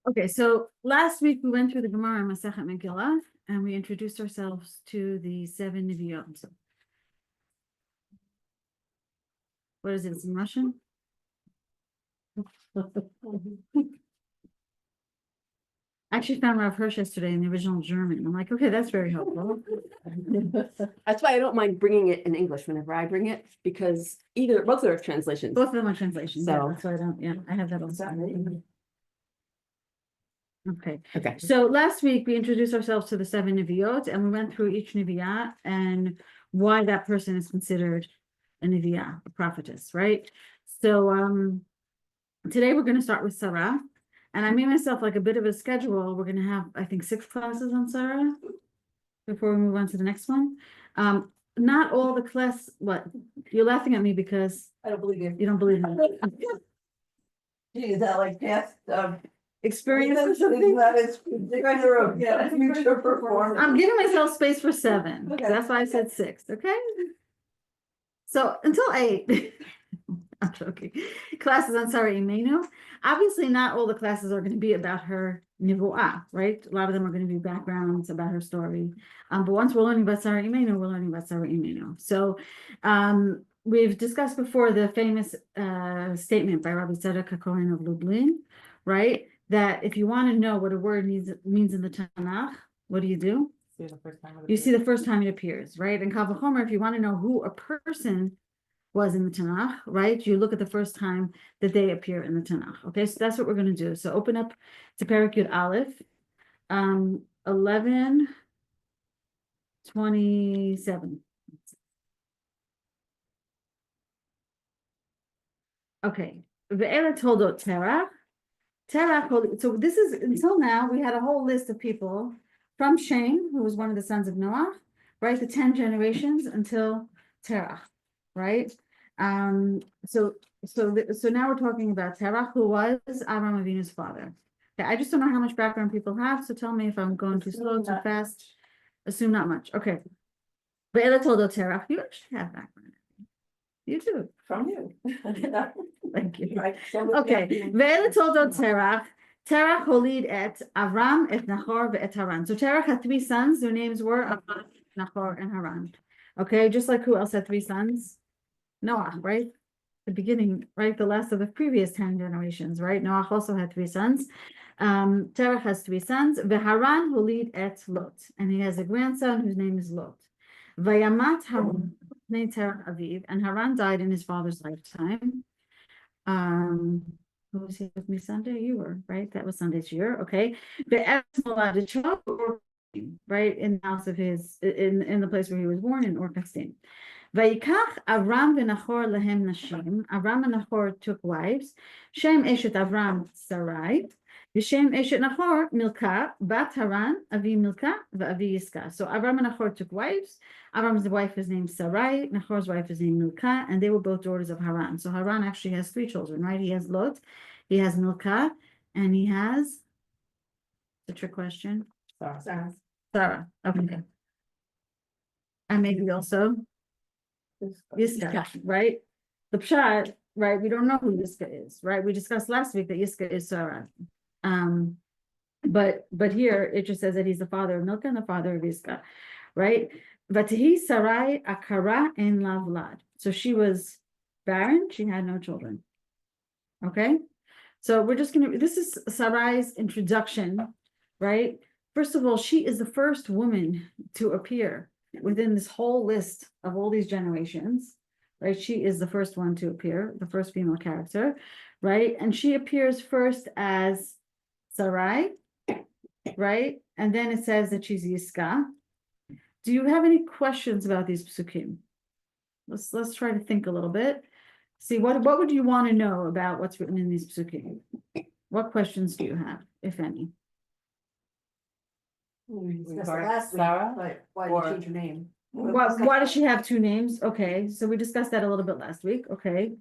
Okay, so last week we went through the Gemara and Masechet Megillah, and we introduced ourselves to the 7 Neviot. What is it? It's in Russian? I actually found Rav Hirsch yesterday in the original German. I'm like, okay, that's very helpful. That's why I don't mind bringing it in English whenever I bring it, because both are translations. Both of them are translations. Yeah, So- that's why I don't, yeah, I have that also. Okay, Okay. so last week we introduced ourselves to the 7 Neviot, and we went through each Neviah and why that person is considered a Neviah, a prophetess, right? So today we're going to start with Sarah, and I made myself like a bit of a schedule. We're going to have, I think, 6 classes on Sarah before we move on to the next one. Not all the class. What? You're laughing at me because I don't believe you. you don't believe me. Gee, is that like past, Experience. that is, yeah, future performance. I'm giving myself space for 7. Okay. That's why I said 6. Okay. So until 8, I'm joking. Classes on Sarah Imenu. Obviously, not all the classes are going to be about her nivuah, right? A lot of them are going to be backgrounds about her story. But once we're learning about Sarah Imenu, we're learning about Sarah Imenu. So we've discussed before the famous statement by Rabbi Tzedek HaKohen of Lublin, right? That if you want to know what a word means in the Tanakh, what do? You see the first time it appears, right? And Kal V'chomer, if you want to know who a person was in the Tanakh, right? You look at the first time that they appear in the Tanakh. Okay, so that's what we're going to do. So open up to Perek Yud Aleph, 11:27. Okay, Ve'ela Toldot Terach. Terach. So this is, until now we had a whole list of people from Shem, who was one of the sons of Noah, right? The 10 generations until Terach, right? So now we're talking about Terach, who was Avraham Avinu's father. Okay, I just don't know how much background people have, so tell me if I'm going too slow, too fast. Assume not much. Okay. Ve'ela Toldot Terach. You actually have background. You do. From you. Thank you. Right, Okay. Ve'ela Toldot Terach. Terach holid et Avram, et Nahor, et Haran. So Terach had 3 sons. Their names were Avram, Nahor, and Haran. Okay, just like who else had 3 sons? Noah, right? The beginning, right? The last of the previous 10 generations, right? Noah also had 3 sons. Terach has 3 sons. Veharan holid et Lot, and he has a grandson whose name is Lot. Vayamat Haran named Terach Aviv, and Haran died in his father's lifetime. Who was here with me Sunday? You were, right? That was Sunday's year. Okay. The right in the house of his in the place where he was born in Orkastin. Vayikach Avram v'Nachor lehem nashim. Avram and Nahor took wives. Shem eshet Avram Sarai. V'Shem eshet Nahor Milka bat Haran avi Milka v'avi Yiska. So Avram and Nahor took wives. Avram's wife is named Sarai. Nahor's wife is named Milka, and they were both daughters of Haran. So Haran actually has 3 children, right? He has Lot, he has Milka, and he has. The trick question. Sarah. Okay. And maybe also Yiska, right? The Pshat, right? We don't know who Yiska is, right? We discussed last week that Yiska is Sarah. But here it just says that he's the father of Milka and the father of Yiska, right? Vatahi Sarai Akara en Lavlad. So she was barren, she had no children. Okay, so we're just gonna, this is Sarai's introduction, right? First of all, she is the first woman to appear within this whole list of all these generations, right? She is the first one to appear, the first female character, right? And she appears first as Sarai, right? And then it says that she's Yiska. Do you have any questions about these psukim? Let's try to think a little bit. See, what would you want to know about what's written in these psukim? What questions do you have, if any? Sarah? Why did you change your name? Why does she have 2 names? Okay, so we discussed that a little bit last week. Okay.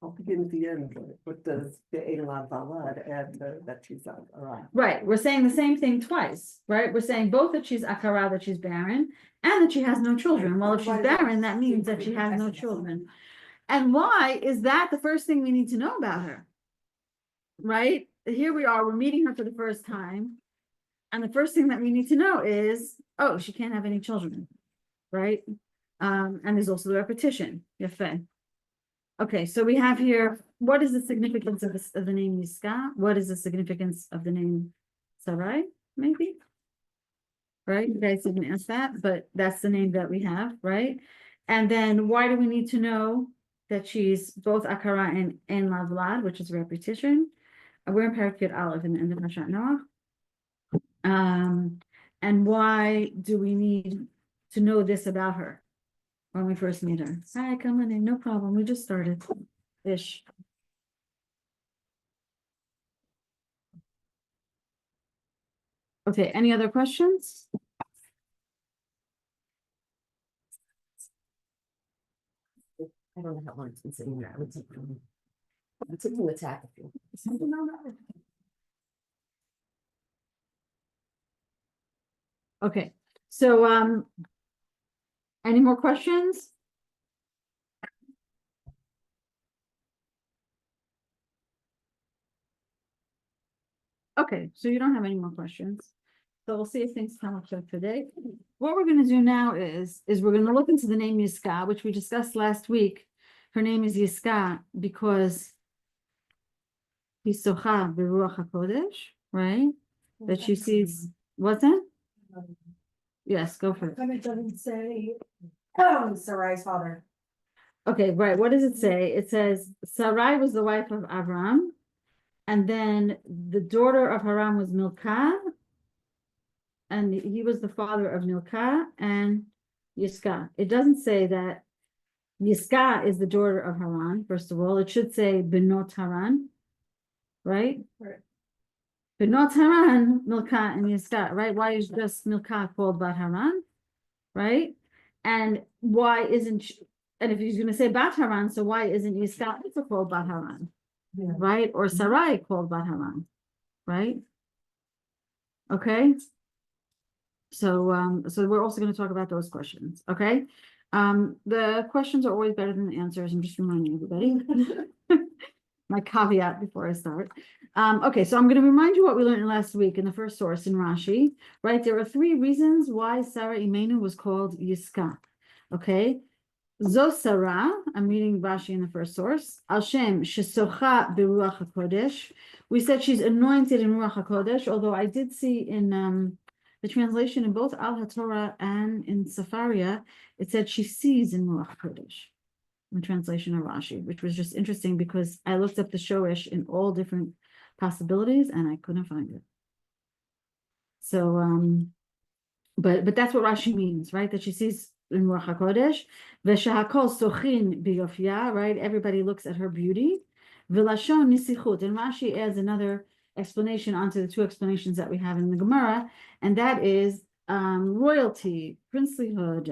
I'll begin at the end with the Eilat Valad and that she's around. Right, we're saying the same thing twice, right? We're saying both that she's Akara, that she's barren, and that she has no children. Well, if she's barren, that means that she has no children. And why is that the first thing we need to know about her? Right? here we are, we're meeting her for the first time. And the first thing that we need to know is, oh, she can't have any children, right? And there's also the repetition. Yafeh. Okay, so we have here, what is the significance of the name Yiska? What is the significance of the name Sarai, maybe? Right, you guys didn't ask that, but that's the name that we have, right? And then why do we need to know that she's both Akara and Lavlad, which is repetition? We're in Parakut Aleph in the end of Hashat Noach. And why do we need to know this about her when we first meet her? Hi, come on in, no problem. We just started. Ish. Okay, any other questions? I don't know how long it's been sitting there. I would take I'm taking the attack if you. Okay, so any more questions? Okay, so you don't have any more questions. So we'll see if things come up for today. What we're gonna do now is we're gonna look into the name Yiska, which we discussed last week. Her name is Yiska because Hisocha Beruach HaKodesh, right? That she sees, what's that? Yes, go for it. It doesn't say, Sarai's father. Okay, right, what does it say? It says Sarai was the wife of Avram, and then the daughter of Haran was Milcah, and he was the father of Milcah and Yiska. It doesn't say that Yiska is the daughter of Haran, first of all. It should say Benot Haran, right? Right. Benot Haran, Milcah and Yiska, right? Why is just Milcah called Bat Haran, right? And why isn't she, and if he's going to say Bat Haran, so why isn't Yiska also called Bat Haran, Yeah. right? Or Sarai called Bat Haran, right? Okay. So so we're also going to talk about those questions, okay? The questions are always better than the answers. I'm just reminding everybody. My caveat before I start. Okay, so I'm going to remind you what we learned last week in the first source in Rashi, right? There are 3 reasons why Sarah Imenu was called Yiska, okay? Zosara, I'm reading Rashi in the first source. Al Shem shesocha beruach hakodesh. We said she's anointed in ruach hakodesh, although I did see in the translation in both Al HaTorah and in Safaria, it said she sees in ruach hakodesh. The translation of Rashi, which was just interesting because I looked up the showish in all different possibilities and I couldn't find it. So but that's what Rashi means, right? That she sees in Ruach HaKodesh, v'shahakol sochin biyofia, right? Everybody looks at her beauty. V'lashon nisichut, and Rashi adds another explanation onto the 2 explanations that we have in the Gemara, and that is royalty, princelyhood,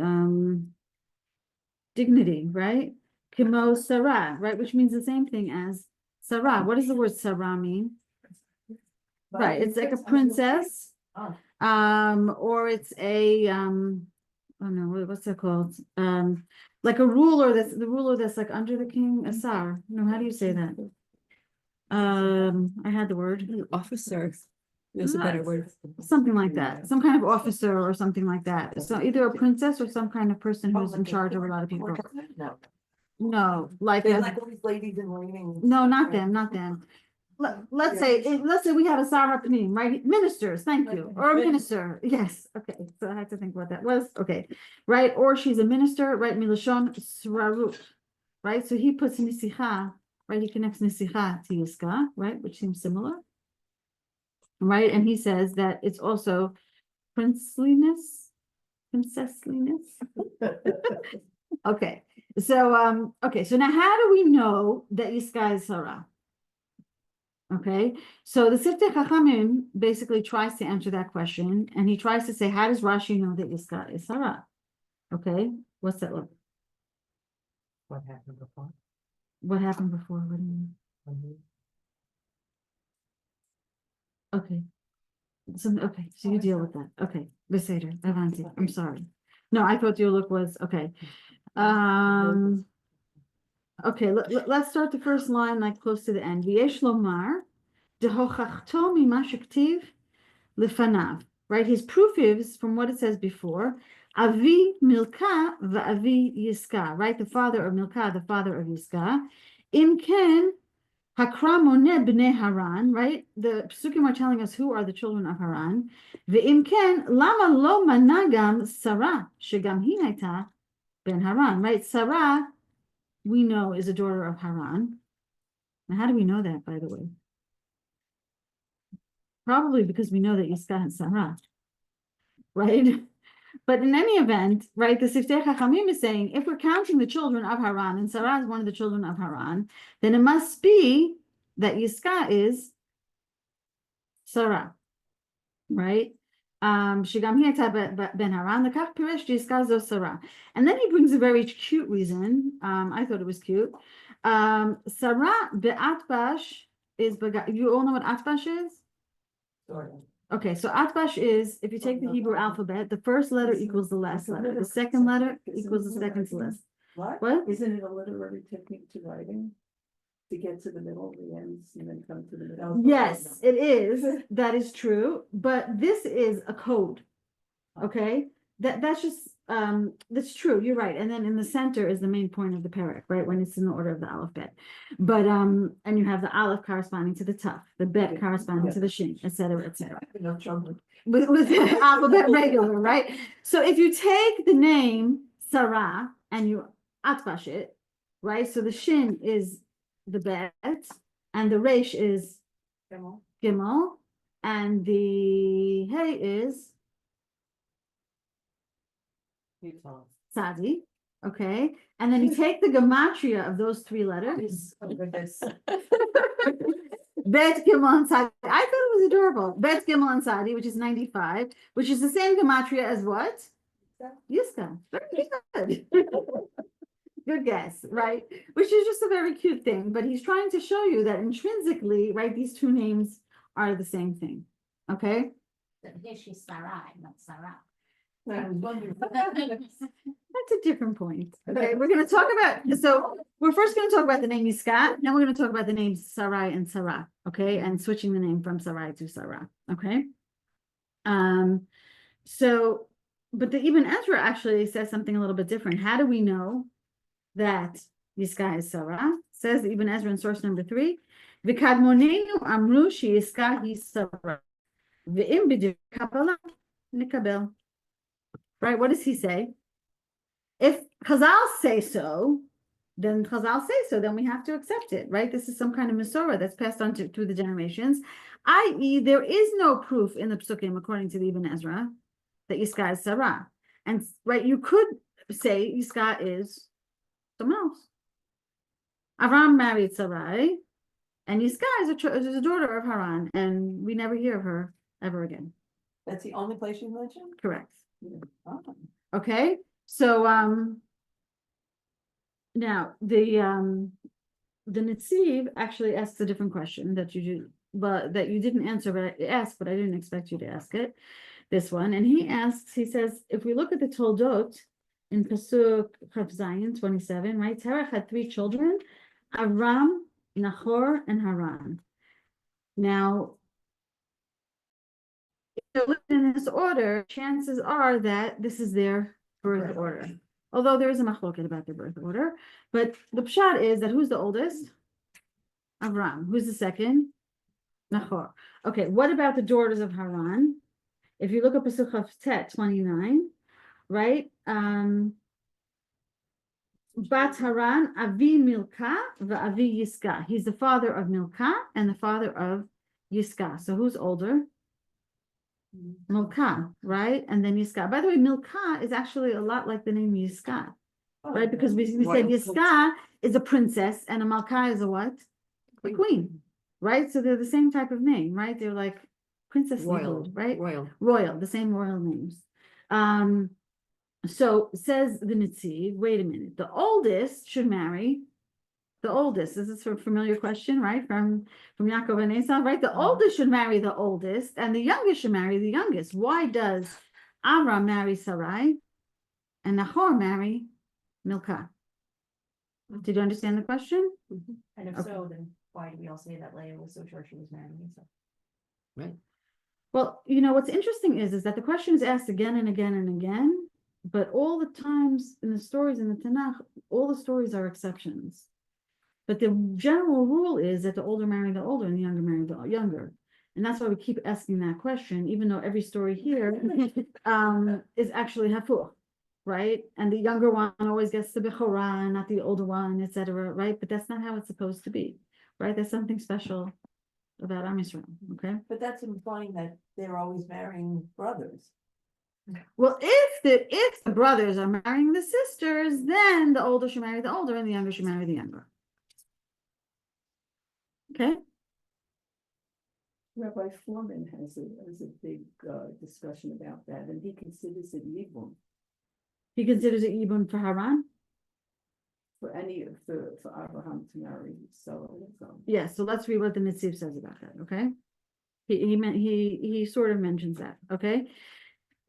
dignity, right? Kimo Sarah, right? Which means the same thing as Sarah. What does the word Sarah mean? Right, it's like a princess. Oh. Or it's a oh no, what's that called? Like a ruler that's the ruler that's like under the king, a sar. No, how do you say that? I had the word. Officer. There's a better word. Something like that. Some kind of officer or something like that. So either a princess or some kind of person who's in charge of a lot of people. No. No, like They a, like all these ladies in raining. no, not them, not them. Let's say we have a Sarah Pnim, right? Ministers, thank you, or a minister. Yes, okay. So I had to think what that was. Okay, right? Or she's a minister, right? Milashon Srarut, right? So he puts Nisicha, right? He connects Nisicha to Yiska, right? Which seems similar, right? And he says that it's also princessliness. Okay, so okay, so now how do we know that Yiska is Sarah? Okay, so the Siftei Chachamim basically tries to answer that question, and he tries to say, how does Rashi know that Yiska is Sarah? Okay, what's that look? What happened before? What happened before? What do you mean? Okay. So okay, so you deal with that. Okay, Beseder, Avanti. I'm sorry. No, I thought your look was okay. Okay, let's start the first line like close to the end. V'yesh lomar Dehochachto mima shektiv lefanav. Right? His proof is from what it says before. Avi Milka va'avi Yiska. Right? The father of Milka, the father of Yiska. Imken Hakra moned bnei Haran, right? The Psukim are telling us who are the children of Haran. Ve'imken lama lo managam Sarah shegam hi hayta ben Haran, right? Sarah, we know, is a daughter of Haran. Now, how do we know that, by the way? Probably because we know that Yiska had Sarah, right? But in any event, right, the Siftei Chachamim is saying, if we're counting the children of Haran, and Sarah is one of the children of Haran, then it must be that Yiska is Sarah, right? Shigam hi ben Haran, lekach piresh Yiska zo Sarah. And then he brings a very cute reason. I thought it was cute. Sarah be'atbash is, you all know what atbash is? Okay, so atbash is, if you take the Hebrew alphabet, the first letter equals the last letter. The second letter equals the second to last. What? Isn't it a literary technique to writing? To get to the middle, the ends, and then come to the middle? Yes, it is. That is true. But this is a code. Okay? That's just that's true. You're right. And then in the center is the main point of the parak, right? When it's in the order of the alphabet. But and you have the aleph corresponding to the taf, the bet corresponding to the shin, etc., etc. No trouble. With the alphabet regular, right? So if you take the name Sarah and you atbash it, right? So the shin is the bet, and the resh is gimel, and the hey is Sadi, okay? And then you take the gematria of those three letters. Bet Gimel and Sadi. I thought it was adorable. Bet Gimel and Sadi, which is 95, which is the same gematria as what? Yiska. Very good. Good guess, right? Which is just a very cute thing, but he's trying to show you that intrinsically, right, these two names are the same thing, okay? Here she's Sarai, not Sarah. That's a different point. Okay, we're going to talk about, so we're first going to talk about the name Yiskat, then we're going to talk about the names Sarai and Sarah, okay, and switching the name from Sarai to Sarah, okay? So, but the Ibn Ezra actually says something a little bit different. How do we know that Yiskat is Sarah? Says the Ibn Ezra in source number 3, V'kadmonenu amru she Yiskat is Sarah, v'im b'dir kabbalah nikabel. Right, what does he say? If Chazal say so, then Chazal say so, then we have to accept it, right? This is some kind of Masorah that's passed on through the generations, i.e. there is no proof in the Psukim, according to the Ibn Ezra, that Yiska is Sarah. And, right, you could say Yiska is someone else. Avram married Sarai, and Yiska is a daughter of Haran, and we never hear of her ever again. That's the only place you mentioned? Correct. Oh. Okay, so now the Netziv actually asks a different question that you didn't answer, but I asked, but I didn't expect you to ask it. This one, and he says, if we look at the Toldot in Pasuk Chaf Zayin 27, right? Terach had 3 children, Avram, Nahor, and Haran. Now, if they're in this order, chances are that this is their birth order. Although there is a machloket about their birth order, but the pshat is that who's the oldest? Avram. Who's the second? Nahor. Okay, what about the daughters of Haran? If you look at Pasuk Tet 29, right? Bat Haran, Avi Milka, Avi Yiska. He's the father of Milka and the father of Yiska. So who's older? Milka, right? And then Yiska. By the way, Milka is actually a lot like the name Yiska, right? Because we said Yiska is a princess and a Malka is a what? A queen, right? So they're the same type of name, right? They're like princess Royal, right? royal. The same royal names. So says the Netziv, wait a minute, the oldest should marry the oldest. This is a familiar question, right? From Yaakov and Esau, right? The oldest should marry the oldest, and the youngest should marry the youngest. Why does Avram marry Sarai and Nahor marry Milka? Did you understand the question? And if so, then why do we all say that Leah was so sure she was marrying Esau? Right. Well, what's interesting is that the question is asked again and again and again, but all the times in the stories in the Tanakh, all the stories are exceptions. But the general rule is that the older marry the older and the younger marry the younger. And that's why we keep asking that question, even though every story here is actually hafuch, right? And the younger one always gets the bechorah, not the older one, etc. Right? But that's not how it's supposed to be, right? There's something special about Am Yisrael, okay? But that's implying that they're always marrying brothers. Well, if the brothers are marrying the sisters, then the older should marry the older and the younger should marry the younger. Okay? Rabbi Foreman has a big discussion about that, and he considers it yibum He considers it Yibum for Haran. for Abraham to marry Sarah. Yeah, so let's read what the Netziv says about that, okay? He sort of mentions that, okay?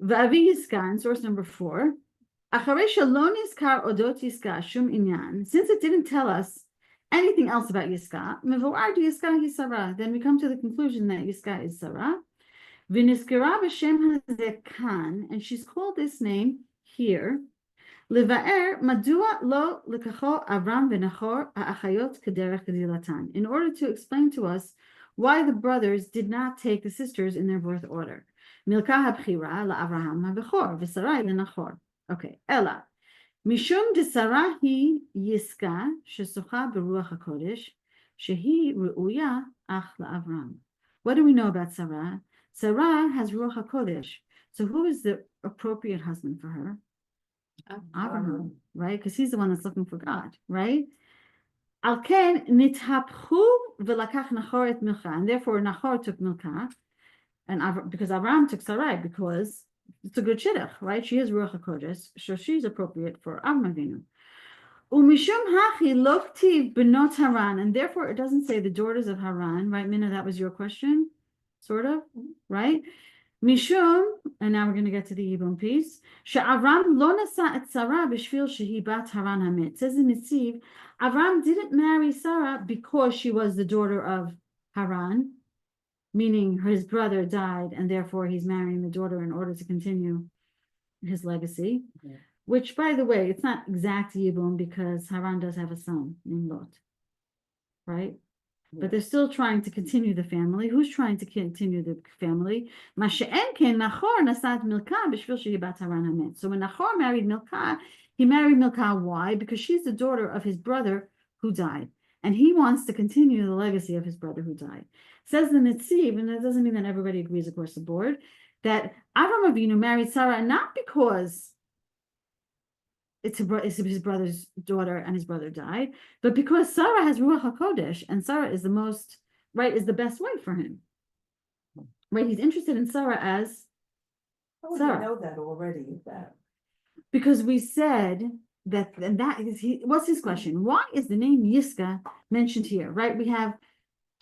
V'avi Yiskan, source number 4. Acharei shelo nizkar odot Yiska shum inyan, since it didn't tell us anything else about Yiska, mevoar Yiska hi Sarah, then we come to the conclusion that Yiska is Sarah. V'nizkara b'shem hazeh kan, and she's called this name here. Levaer madua lo lekacho Avram v'Nachor ha'achayot kederech gedilatan, in order to explain to us why the brothers did not take the sisters in their birth order. Milka habchira la'Avraham ha'bechor v'Sarai leNachor. Okay, Ella. Mishum de Sarah hi Yiska shesocha beruach hakodesh shehi ru'uya ach la'Avram. What do we know about Sarah? Sarah has ruach hakodesh. So who is the appropriate husband for her? Abraham, right? Because he's the one that's looking for God, right? Al ken nithapchu v'lakach Nachor et Milka, and therefore Nachor took Milka, and because Abraham took Sarai, because it's a good shidduch, right? She is Ruach HaKodesh, so she's appropriate for Avram Avinu. Umishum hachi loktiv benot Haran, and therefore it doesn't say the daughters of Haran, right? Mina, that was your question, sort of, right? Mishum, and now we're going to get to the Yibum piece. She'Avram lo nasa et Sarah b'shvil shehi bat Haran hamet. It says in Netziv, Avram didn't marry Sarah because she was the daughter of Haran, meaning his brother died, and therefore he's marrying the daughter in order to continue his legacy. Yeah. Which, by the way, it's not exact Yibum because Haran does have a son named Lot, right? But they're still trying to continue the family. Who's trying to continue the family? So when Nachor married Milka, he married Milka. Why? Because she's the daughter of his brother who died. And he wants to continue the legacy of his brother who died. Says the Netziv, and that doesn't mean that everybody agrees across the board, that Avram Avinu married Sarah not because it's his brother's daughter and his brother died, but because Sarah has Ruach HaKodesh, and Sarah is the most, right, is the best wife for him. Right, he's interested in Sarah as How would Sarah. you know that already? Because we said that, and that is, what's his question? Why is the name Yiska mentioned here, right? We have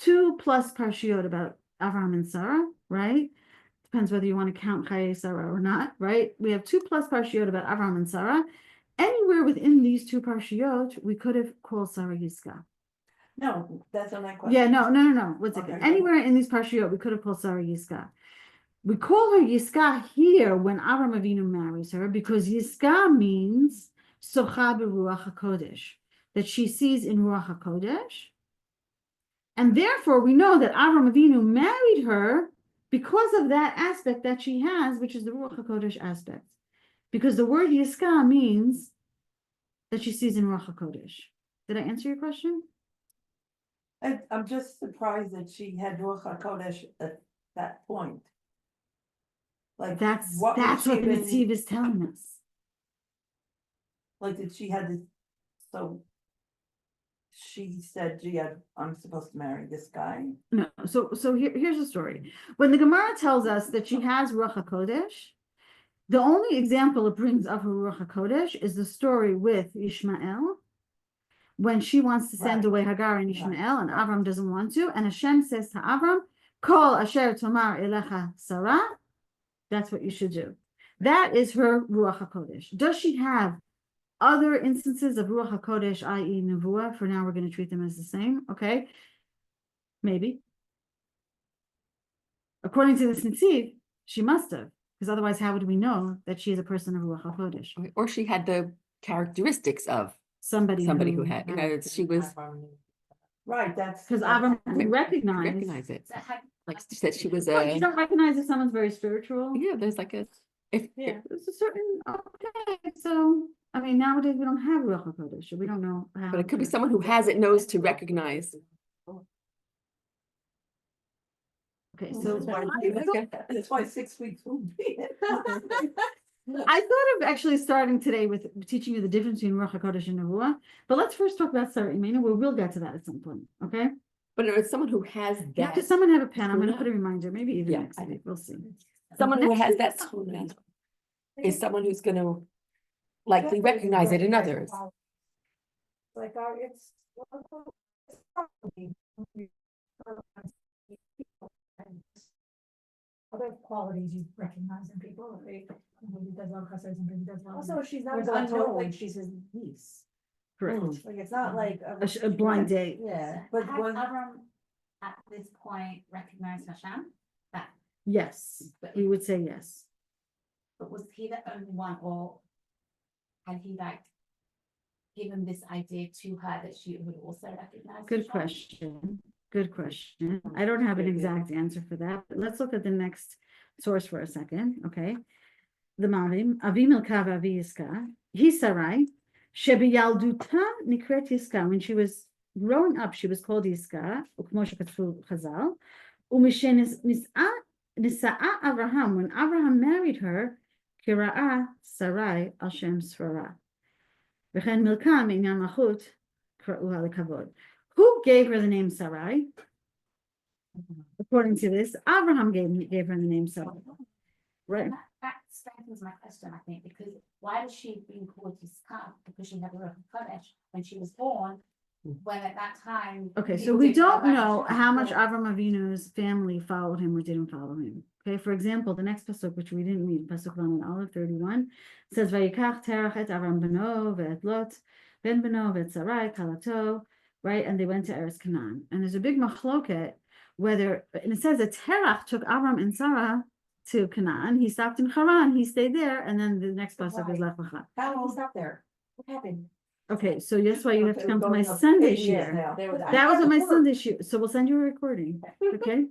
2+ parshiot about Avram and Sarah, right? Depends whether you want to count Chaye Sarah or not, right? We have 2+ parshiot about Avram and Sarah. Anywhere within these 2 parshiot, we could have called Sarah Yiska. No, that's not my question. Yeah, no. What's it? Okay. Anywhere in these parshiot, we could have called Sarah Yiska. We call her Yiska here when Avram Avinu marries her because Yiska means Socha Beruach HaKodesh, that she sees in Ruach HaKodesh. And therefore, we know that Avram Avinu married her because of that aspect that she has, which is the Ruach HaKodesh aspect. Because the word Yiska means that she sees in Ruach HaKodesh. Did I answer your question? I'm just surprised that she had Ruach HaKodesh at that point. Like That's what what was she the even- Netziv is telling us. Like did she had this? So she said, "Gee, I'm supposed to marry this guy." No, so here's the story. When the Gemara tells us that she has Ruach HaKodesh, the only example it brings of her Ruach HaKodesh is the story with Ishmael, when she wants to send Right. away Hagar and Right. Ishmael, and Avram doesn't want to, and Hashem says to Avram, Kol asher tomar elecha Sarah, that's what you should do. That is her Ruach HaKodesh. Does she have other instances of Ruach HaKodesh, i.e. Nevuah? For now, we're going to treat them as the same, okay? Maybe. According to this Nitziv, she must have, because otherwise how would we know that she is a person of Ruach HaKodesh? Or she had the characteristics of Somebody who had, you know, she was. Right, that's. Because Avram Re- recognize. Recognize it, So how, like she said, she was Well, you a, don't recognize if someone's very spiritual. yeah, there's like a, if, Yeah, there's a certain, okay, so, I mean, nowadays we don't have Ruach HaKodesh, so we don't know how. but it could be to- someone who has it, knows to recognize. Okay, So so that's why 6 weeks will be. I thought of actually starting today with teaching you the difference between Ruach HaKodesh and Nevuah, but let's first talk about Sarah Imenu, where we'll get to that at some point, okay? But it's someone who has Now, that, does someone have a pen? I'm gonna Yeah. put a reminder, maybe even Yeah, next I week, we'll see. someone who Next has week that is tuna is someone who's gonna likely recognize it in others. Like, it's. Other qualities you recognize in people, right? Maybe does well cussers and maybe does well. Also, she's not Where's as the unknown, total? like she's his niece. Correct. Like, it's not like. A blind date. Yeah. But had was, Avram at this point recognized Hashem? That, Yes, we would say yes. but was he the only one, or had he like given this idea to her that she would also recognize? Good Hashem? question. Good question. I don't have an exact answer for that, but let's look at the next source for a second, okay? The Marim, Avi Milka v'Avi Yiska, he Sarai, Shebiyalduta Nikret Yiska. When she was growing up, she was called Yiska, ukmo shekatfu Chazal, Nisa'a Avraham, when Avraham married her, Kira'a Sarai al Shem Sfara. V'chen Milka me'inyan Machut, Kra'uha lekavod. Who gave her the name Sarai? According to this, Abraham gave her the name Sarai. Right. And that strengthens my question, I think, because why was she being called Yiskar? Because she never wrote Kodesh when she was born, when at that time. Okay, so people we didn't know don't about know Hashem. how much Yeah. Avram Avinu's family followed him or didn't follow him. Okay, for example, the next pasuk, which we didn't read, pasuk 1 and Aleph 31, says, "Vayikach terach et Avram beno ve'et Lot ben beno ve'et Sarai kalato," right? And they went to Eretz Canaan. And there's a big machloket whether, and it says that Terach took Avram and Sarah to Canaan. He stopped in Haran. He stayed there, and then the next pasuk is Lech Lecha. How long was that there? What happened? Okay, so that's why you have to Okay, come to my going up Sunday 8 years shiur. now. That was on my Sunday shiur, so we'll send you a recording, okay?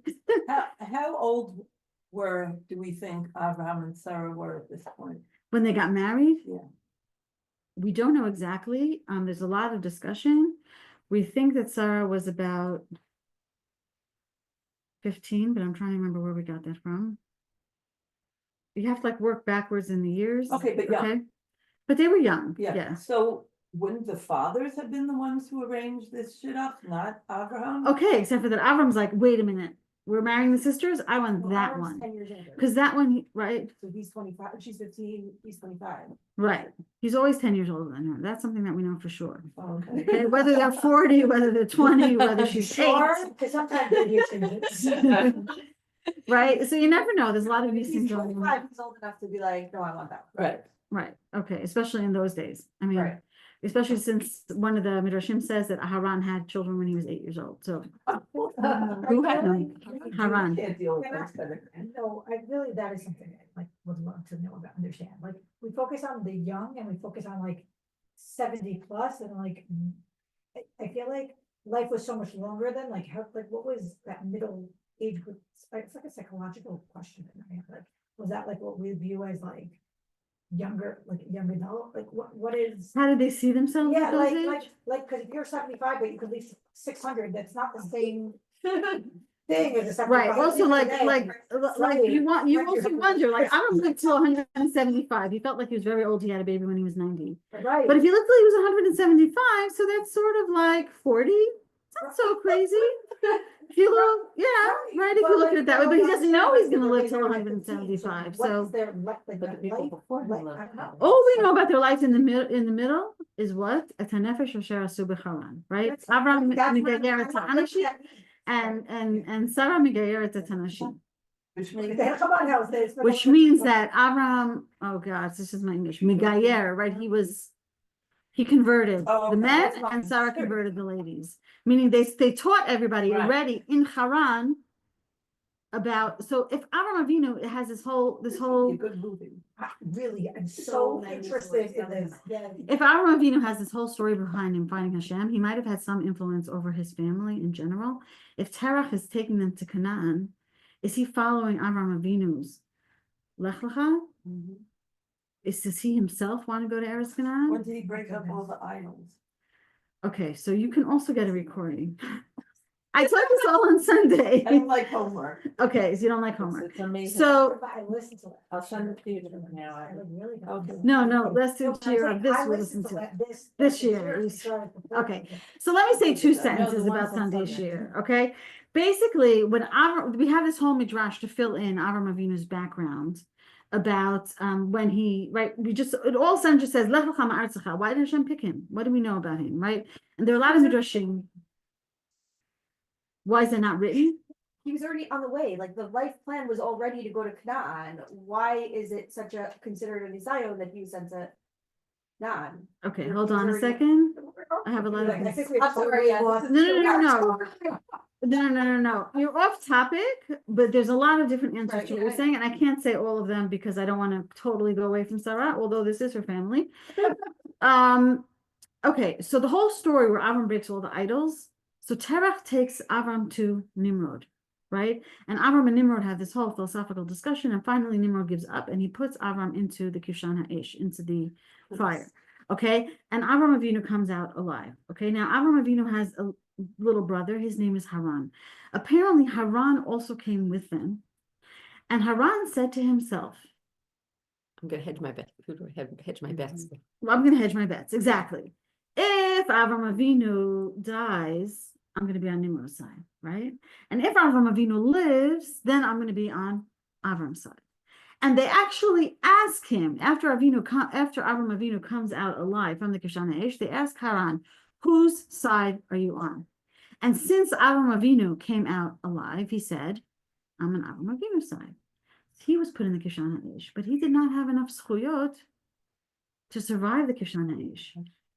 How old do we think Abraham and Sarah were at this point? When they got married? Yeah. We don't know exactly. There's a lot of discussion. We think that Sarah was about 15, but I'm trying to remember where we got that from. You have to like work backwards in the years. Okay, but young. Okay? But they were young, Yeah, yeah. so wouldn't the fathers have been the ones who arranged this shidduch, not Abraham? Okay, except for that Avram's like, wait a minute, we're marrying the sisters? I want Well, that Avram's one. 10 years older. Because that one, right, So he's 25, she's 15, he's 25. right. He's always 10 years older than her. That's something that we know for sure. Okay. Okay, whether they're 40, whether they're 20, whether she's Sure, 8. because sometimes they do changes. Right, so you never know. There's a lot of these He's things going on. 25, he's old enough to be like, no, I want that. Right. Right, okay, especially in those days. I mean, Right. especially since one of the Midrashim says that Haran had children when he was 8 years old. So Who had them? Haran. Can't deal with that kind of. No, I really, that is something I like would love to know about, understand, like, we focus on the young and we focus on like 70 plus and like. I feel like life was so much longer than like how, like, what was that middle age group? It's like a psychological question in my head, like, was that like what we view as like younger, like young adult, like what is? how did they see themselves Yeah, at those like, age? cause if you're 75, but you could leave 600, that's not the same thing as a 75. Right, also like Right. you Right. also wonder, like, I don't live till 175. He felt like he was very old. He had a baby when he was 90. Right. But if he lived till he was 175, so that's sort of like 40. It's not so crazy. If you look, yeah, right, if you look at it that way, but he doesn't know he's gonna live till 175, so. Their life, like, But the people life, before him like, lived I don't know. All we know about their life in the middle is what? Et hanefesh asher asu b'charan, right? That's- Avram that's what I'm migayer et talking about. ha'anashi, and Sarah migayer et ha'anashi, Come on now, there's- which means that Avram, oh God, this is my English, migayer, right? He was He converted Oh, the okay, men that's and fine. Sarah converted the ladies, meaning they taught everybody Right. already in Haran about, so if Avram Avinu has this whole, Be a good movie. Really, I'm So so many interested stories in coming this, up. yeah. if Avram Avinu has this whole story behind him finding Hashem, he might have had some influence over his family in general. If Terach is taking them to Canaan, is he following Avram Avinu's Lech Lecha? Does he himself want to go to Eretz When Canaan? did he break up all the idols? Okay, so you can also get a recording. I taught this all on Sunday. I don't like homework. Okay, so you don't like homework. It's amazing. So, But I listened to it. I'll send it to you now. I would really. Okay. no, let's do No, but I'm year saying of this, I we'll listened listen to. it this. This year, year, we- started before okay. it. So let me say two No, the sentences ones about on Sunday Sunday. Shir, okay? Basically, when Avram, we have this whole midrash to fill in Avram Avinu's background about when he, right, we just, it all of a sudden just says, Lech lecha ma'artzecha. Why did Hashem pick him? What do we know about him, right? And there are a lot of midrashim. Why is that not written? He was already on the way, like the life plan was all ready to go to Canaan. Why is it such a considered a desire that he was sent to Canaan? Okay, He hold was on a already- second. I have a lot of. I think we have I'm sorry, totally lost- No. You're off topic, but there's a lot of different answers Right, to what yeah, you're saying, and I can't say all of them because I don't want to totally go away from Sarah, although this is her family. Okay, so the whole story where Avram breaks all the idols. So Terach takes Avram to Nimrod, right? And Avram and Nimrod have this whole philosophical discussion, and finally Nimrod gives up and he puts Avram into the Kishan HaEsh, into the fire. Okay, and Avram Avinu comes out alive. Okay, now Avram Avinu has a little brother. His name is Haran. Apparently, Haran also came with them, and Haran said to himself, I'm gonna hedge my bet, hedge my bets. well, I'm going to hedge my bets. Exactly. If Avram Avinu dies, I'm going to be on Nimrod's side, right? And if Avram Avinu lives, then I'm going to be on Avram's side. And they actually ask him after Avram Avinu comes out alive from the Kishan HaEsh, they ask Haran, whose side are you on? And since Avram Avinu came out alive, he said, I'm on Avram Avinu's side. He was put in the Kishan HaEsh, but he did not have enough zchuyot to survive the Kishan HaEsh,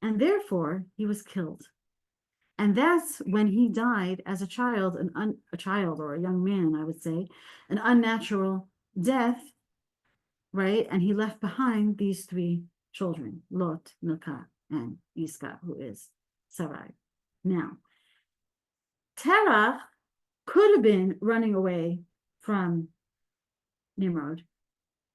and therefore he was killed. And that's when he died as a child, a child or a young man, I would say, an unnatural death, right? And he left behind these three children, Lot, Milcah, and Yiscah, who is Sarai. Now, Terach could have been running away from Nimrod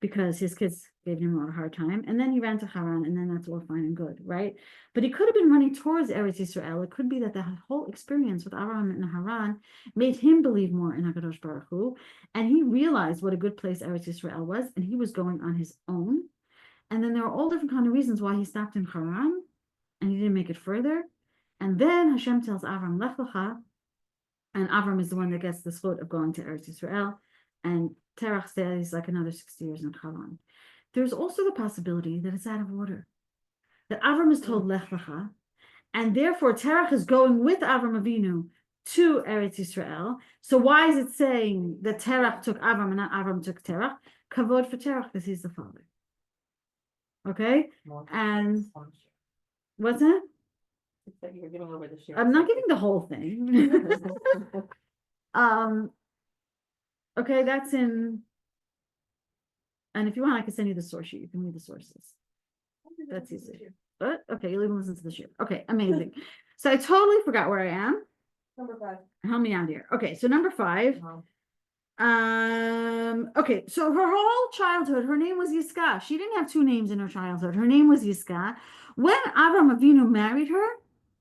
because his kids gave Nimrod a hard time, and then he ran to Haran, and then that's all fine and good, right? But he could have been running towards Eretz Yisrael. It could be that the whole experience with Abraham and Haran made him believe more in HaKadosh Baruch Hu, and he realized what a good place Eretz Yisrael was, and he was going on his own. And then there are all different kind of reasons why he stopped in Haran, and he didn't make it further. And then Hashem tells Avram, Lech lecha, and Avram is the one that gets the split of going to Eretz Yisrael, and Terach stays like another 60 years in Haran. There's also the possibility that it's out of order, that Avram is told Lech lecha, and therefore Terach is going with Avram Avinu to Eretz Yisrael. So why is it saying that Terach took Avram and not Avram took Terach? Kavod for Terach because he's the father. Okay, and what's that? You're giving over the share. I'm not giving the whole thing. Okay, that's in, and if you want, I can send you the source sheet. You can read the sources. That's easy. But okay, you'll even listen to the shit. Okay, amazing. So I totally forgot where I am. Number 5. Help me out here. Okay, so number 5. Okay, so her whole childhood, her name was Yiscah. She didn't have 2 names in her childhood. Her name was Yiscah. When Avram Avinu married her,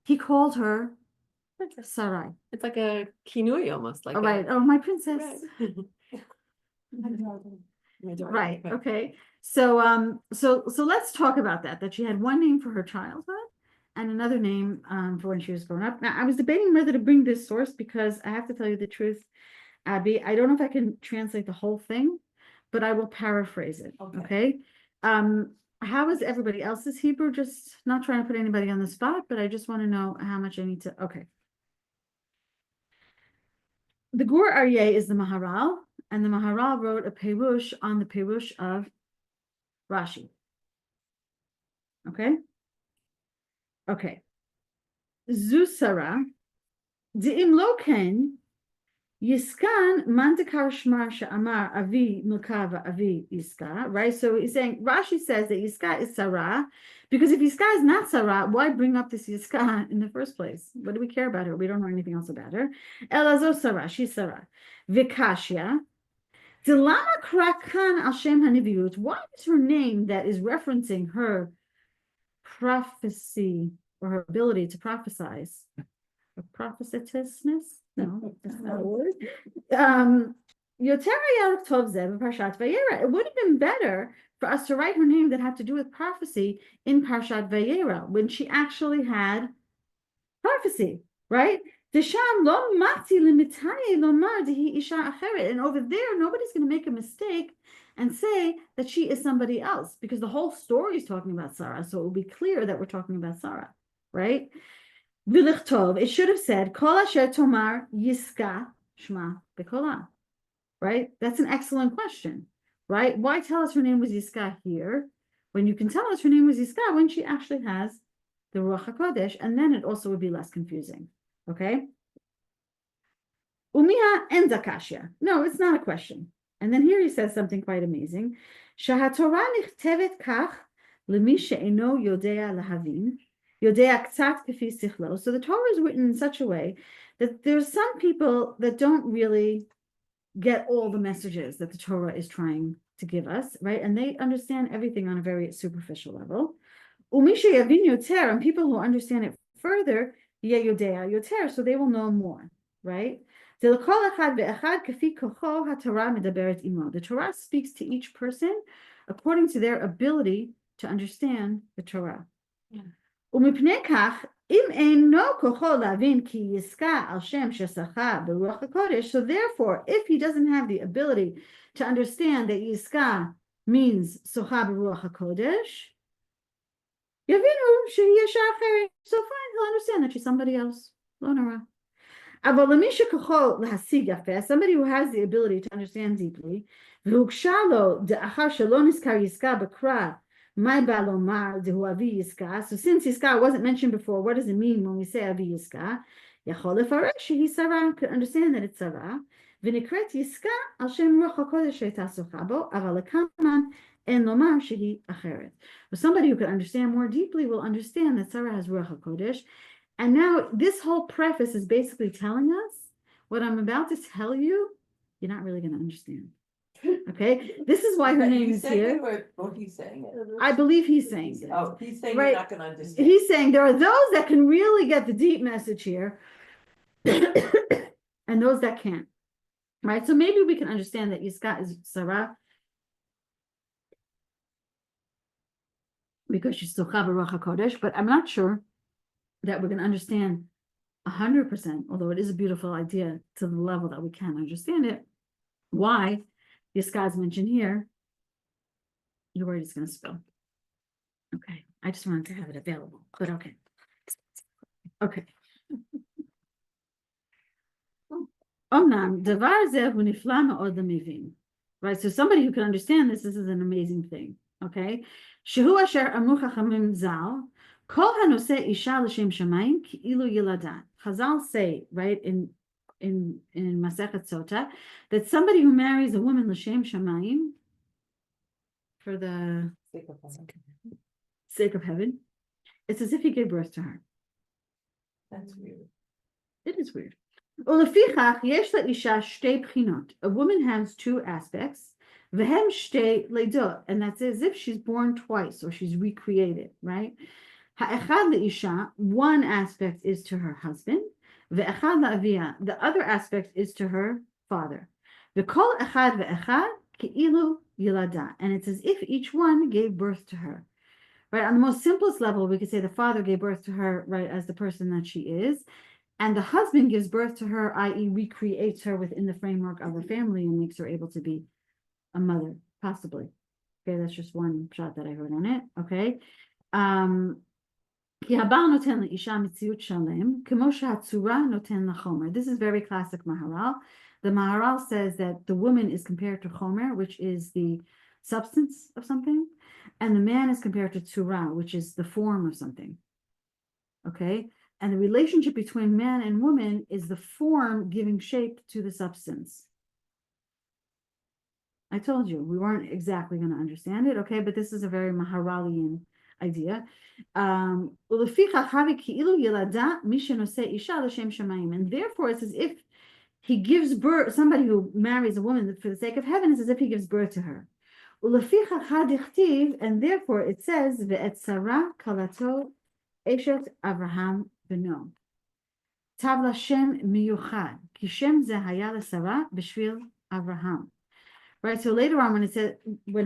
he called her Sarai. It's like a kinui almost, like All right. Oh, my princess. Right. Right. Okay. So so let's talk about that she had one name for her childhood and another name for when she was growing up. Now I was debating whether to bring this source because I have to tell you the truth, Abby, I don't know if I can translate the whole thing, but I will paraphrase it. Okay. How is everybody else's Hebrew? Just not trying to put anybody on the spot, but I just want to know how much I need to. Okay. The Gur Aryeh is the Maharal, and the Maharal wrote a Perush on the Perush of Rashi. Okay? Okay. Zusara, De'im lo ken, Yiskan mantakar shma she'amar avi milkava avi Yiska, right? So he's saying, Rashi says that Yiska is Sarah, because if Yiska is not Sarah, why bring up this Yiska in the first place? What do we care about her? We don't know anything else about her. Elazo Sarah, she's Sarah. Vikashya, Dilama krakan al shem haniviut. Why is her name that is referencing her prophecy or her ability to prophesize? A prophetessness? No, that's not a word. Yoter Yarek Tov Zeh b'Parshat Vayera. It would have been better for us to write her name that had to do with prophecy in Parshat Vayera when she actually had prophecy, right? Desham lo matzi limitay lomar dehi isha acheret. And over there, nobody's going to make a mistake and say that she is somebody else because the whole story is talking about Sarah. So it will be clear that we're talking about Sarah, right? V'lichtov, it should have said, Kol asher tomar yiska shma bekola, right? That's an excellent question, right? Why tell us her name was Yiska here when you can tell us her name was Yiska when she actually has the Ruach HaKodesh, and then it also would be less confusing, okay? Umiha en zakashya. No, it's not a question. And then here he says something quite amazing. Shahatorah nichtevet kach lemi she'eno yodea lahavin. So the Torah is written in such a way that there's some people that don't really get all the messages that the Torah is trying to give us, right? And they understand everything on a very superficial level. And people who understand it further, so they will know more, right? The Torah speaks to each person according to their ability to understand the Torah. ומפני כך, אם אינו כוחו להבין כי יזכה על שם שזכה ברוח הקודש, so therefore, if he doesn't have the ability to understand that יזכה means זוכה ברוח הקודש, יבינו שהיא אישה אחרת. So fine, he'll understand that she's somebody else. לא נורא. אבל למי שכוחו להשיג יפה, somebody who has the ability to understand deeply, והוגשה לו דאחר שלא נזכר יזכה בקרא, my balomar de avi yiska. So since yiska wasn't mentioned before, what does it mean when we say avi yiska? Yachol lefaresh shehi Sarah, could understand that it's Sarah. V'nikret yiska al shem ruach hakodesh she'tasocha bo, aval lekaman en lomar shehi acheret. But somebody who could understand more deeply will understand that Sarah has ruach hakodesh. And now this whole preface is basically telling us what I'm about to tell you. You're not really going to understand. Okay, this is why her name is here. Or he's saying it. I believe he's saying it. Oh, he's saying Right. you're not gonna understand. He's saying there are those that can really get the deep message here, and those that can't. Right, so maybe we can understand that Yiska is Sarah because she's Socha Baruch HaKodesh, but I'm not sure that we're going to understand 100%, although it is a beautiful idea to the level that we can understand it. Why Yiska is mentioned here? You're worried it's going to spill. Okay, I just wanted to have it available, but okay. Okay. Omnam, davar zeh hu nifla ma'od lemivin. Right, so somebody who can understand this is an amazing thing. Okay, shehu asher amru chachamim zal kol hanose isha l'shem shamayim ki'ilu yiladat. Chazal say, right, in Masechet Sota, that somebody who marries a woman l'shem shamayim for the sake of heaven, it's as if he gave birth to her. That's weird. It is weird. ולפיכך יש לאישה שתי בחינות. A woman has two aspects, והם שתי לידות, and that's as if she's born twice or she's recreated, right? האחד לאישה, one aspect is to her husband, ואחד לאביה, the other aspect is to her father. וכל אחד ואחד כאילו ילדה, and it's as if each one gave birth to her. Right, on the most simplest level, we could say the father gave birth to her, right, as the person that she is, and the husband gives birth to her, i.e. recreates her within the framework of a family and makes her able to be a mother, possibly. Okay, that's just one shot that I heard on it, okay? This is very classic Maharal. The Maharal says that the woman is compared to Chomer, which is the substance of something, and the man is compared to Tzura, which is the form of something. Okay, and the relationship between man and woman is the form giving shape to the substance. I told you, we weren't exactly going to understand it, okay, but this is a very Maharalian idea. And therefore it's as if he gives birth, somebody who marries a woman for the sake of heaven, is as if he gives birth to her. And therefore it says, Sarah kalato eshet Avraham beno. Tav la shem miyuchad, ki shem ze haya leSarah b'shvil Avraham. Right, so later on, when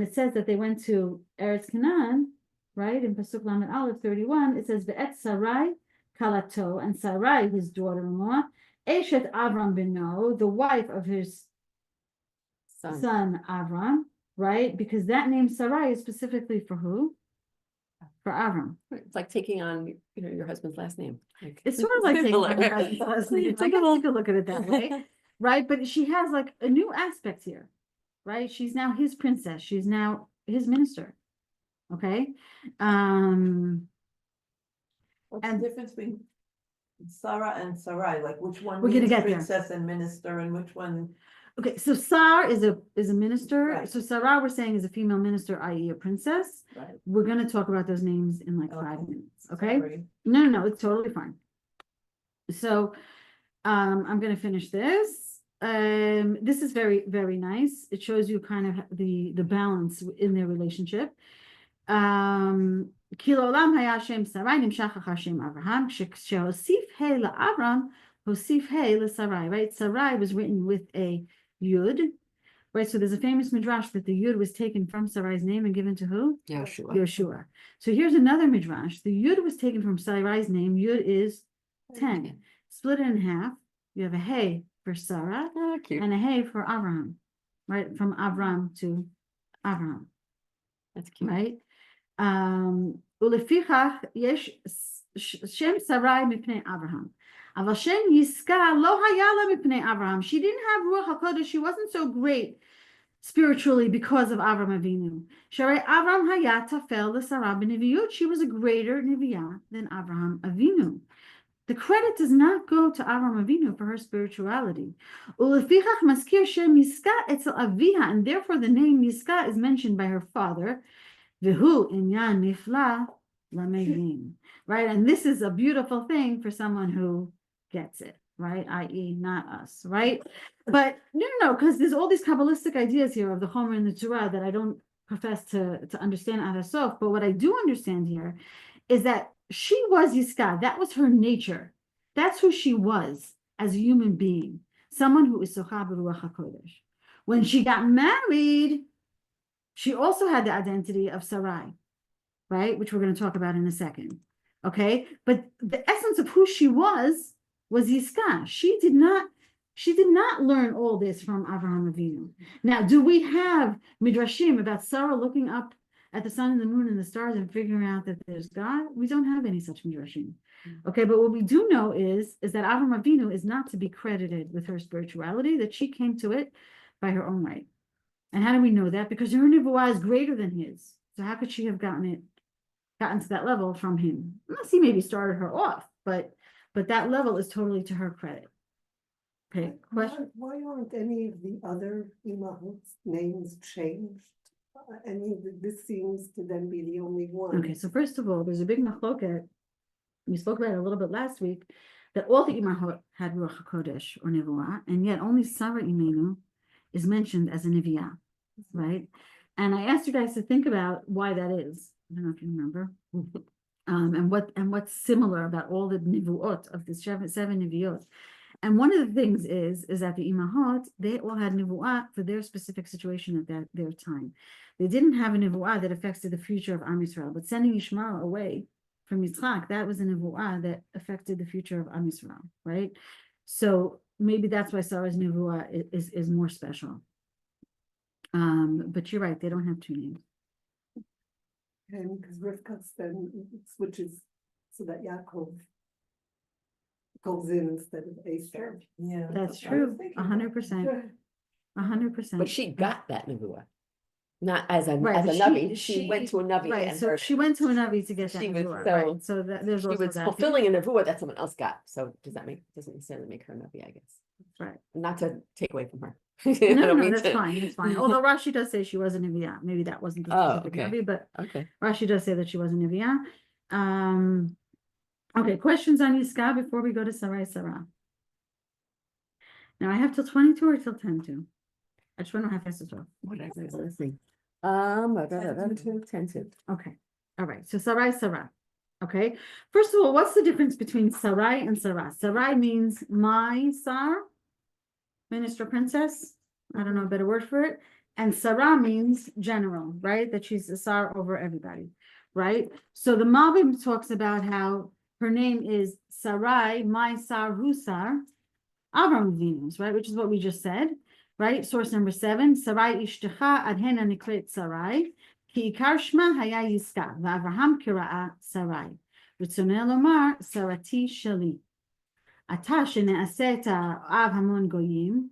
it says that they went to Eretz Canaan, right, in Pasuk Lamed Aleph 31, it says Ve'et Sarai Kalato, and Sarai, his daughter-in-law, Eshet Avram beno, the wife of his son Avram, right, because that name Sarai is specifically for who? For Avram. It's like taking on, your husband's last name. Like, It's sort of like taking similar. on her husband's last name. It's I like guess a you could look at it that way, right? But she has like a new aspect here. Right? She's now his princess. She's now his minister. Okay. What's And- the difference between Sarah and Sarai? Like which one We're gonna means get there. princess and minister and which one? Okay, so Sar is a minister. Right. So Sarah we're saying is a female minister, i.e. a princess. Right. We're gonna talk about those names in like 5 Okay. minutes. Okay. Sorry. No, it's totally fine. So I'm gonna finish this. This is very, very nice. It shows you kind of the balance in their relationship. כי לעולם היה שם שרי נמשך אחר שם אברהם, כשהוסיף ה' לאברהם, הוסיף ה' לשרי, right? Sarai was written with a yud, right? So there's a famous midrash that the yud was taken from Sarai's name and given to who? Yoshua. Yoshua. So here's another midrash. The yud was taken from Sarai's name. Yud is 10. Split it in half. You have a hey for Sarah Oh, cute. and a hey for Abraham, right? From Avram to Abraham, That's cute. right? ולפיכך יש שם שרי מפני אברהם. אבל שם יסכה לא היה לה מפני אברהם. She didn't have Ruach HaKodesh. She wasn't so great spiritually because of Avram Avinu. שהרי אברהם היה תפל לשרה בנביאות. She was a greater Neviah than Avraham Avinu. The credit does not go to Avram Avinu for her spirituality. ולפיכך מזכיר שם יסכה אצל אביה, and therefore the name Yiska is mentioned by her father. V'hu inyan nifla lamegin, right? And this is a beautiful thing for someone who gets it, right? I.e. not us, right? But no, because there's all these Kabbalistic ideas here of the Chomer and the Torah that I don't profess to understand ad hasof. But what I do understand here is that she was Yiska. That was her nature. That's who she was as a human being, someone who is Socha b'Ruach HaKodesh. When she got married, she also had the identity of Sarai, right? Which we're going to talk about in a second. Okay. But the essence of who she was Yiska. She did not learn all this from Avraham Avinu. Now, do we have midrashim about Sarah looking up at the sun and the moon and the stars and figuring out that there's God? We don't have any such midrashim. Okay. But what we do know is that Avraham Avinu is not to be credited with her spirituality, that she came to it by her own right. And how do we know that? Because her nevuah is greater than his. So how could she have gotten to that level from him? Unless he maybe started her off, but that level is totally to her credit. Okay, question? Why aren't any of the other imahot's names changed? I mean, this seems to then be the only one. Okay, so first of all, there's a big machloket. We spoke about it a little bit last week, that all the imahot had Ruach HaKodesh or nevuah, and yet only Sarah Imenu is mentioned as a neviah. Right. And I asked you guys to think about why that is. I don't know if you remember. And what's similar about all the nivuot of the seven nivuot. And one of the things is that the imahot, they all had nivuah for their specific situation at their time. They didn't have a nivuah that affected the future of Am Yisrael, but sending Ishmael away from Yitzchak, that was a nivuah that affected the future of Am Yisrael, right? So maybe that's why Sarah's nivuah is more special. But you're right, they don't have two names. And because Rivka then switches so that Yaakov goes in instead of Esau. Yeah. That's what I was true, thinking about. 100%. 100%. But she got that nevuah. Not as a, Right, as but a Navi, she went to a Navi Right, and so heard she it. went to a Navi to get that She was Nevuah, so- right, so that, there's She also was that. fulfilling a Nevuah that someone else got, so doesn't necessarily make her a Navi, I guess. Right. Not to take away from her. No, I don't no, mean that's to- fine, that's fine. Although Rashi does say she was a Neviah, maybe that wasn't the Oh, specific okay. Navi, but Okay. Rashi does say that she was a Neviah. Okay, questions on Yiscah before we go to Sarai Sarah. Now I have till 22 or till 10 to. I just want to know how fast it's off. What I was listening. 10 to. Okay, all right, so Sarai Sarah. Okay, first of all, what's the difference between Sarai and Sarah? Sarai means my Sar, minister princess. I don't know a better word for it. And Sarah means general, right? That she's a Sar over everybody, right? So the Malbim talks about how her name is Sarai, my Sar, Husar, Avram Avinu's, right? Which is what we just said, right? Source number 7, Sarai Ishtecha Adhena Nikret Sarai, Ki Ikar Shma Haya Yiska, V'Avraham Kira'a Sarai, V'tzoneh Lomar Sarati Shali. Ata shene'aseta av hamon goyim,